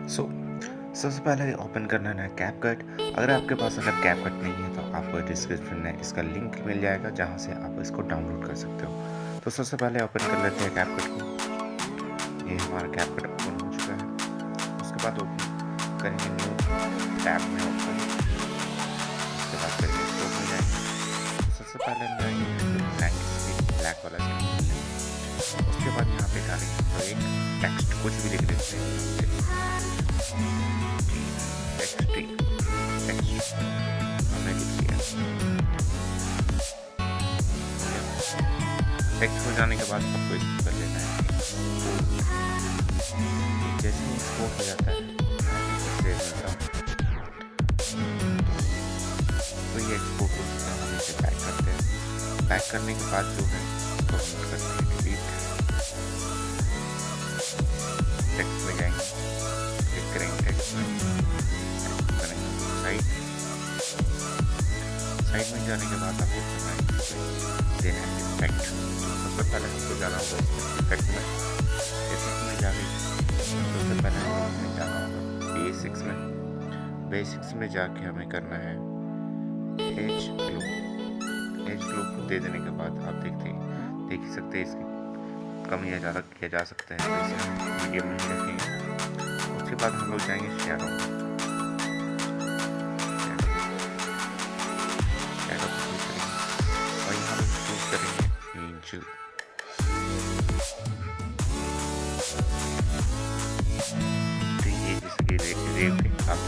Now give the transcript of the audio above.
सो सबसे पहले ओपन करना है कैपकट। अगर आपके पास कैपकट नहीं है तो आपको डिस्क्रिप्शन में इसका लिंक मिल जाएगा जहाँ से आप इसको डाउनलोड कर सकते हो। तो सबसे पहले ओपन कर लेते हैं कैपकट को। ये हमारा कैपकट ओपन हो चुका है। उसके बाद ओपन करेंगे न्यू टैब में ओपन। उसके बाद करेंगे स्ट्रोक में जाएंगे। सबसे पहले हम जाएंगे ब्लैक वाला स्क्रीन। उसके बाद यहाँ पे डालेंगे तो एक टेक्स्ट कुछ भी लिख देते हैं। टेक्स्ट हो जाने के बाद आपको इसको कर लेना है। जैसे ही एक्सपोर्ट हो जाता है तो ये एक्सपोर्ट हो चुका है। हम इसे बैक करते हैं। बैक करने के बाद जो है इसको हम करते हैं डिलीट। टेक्स्ट में जाएंगे, क्लिक करेंगे टेक्स्ट में, साइड में जाने के बाद आपको करना है देना है इफेक्ट। सबसे पहले हमको जाना होगा इफेक्ट में। इफेक्ट में जाके सबसे पहले हमें जाना होगा बेसिक्स में। बेसिक्स में जाके हमें करना है एज ग्लो। एज ग्लो को दे देने के बाद आप देख ही सकते हैं इसकी कम या ज़्यादा किया जा सकता है। तो इसे हम मीडियम में रखेंगे। उसके बाद हम लोग जाएंगे शैडो। तो ये जैसे कि आप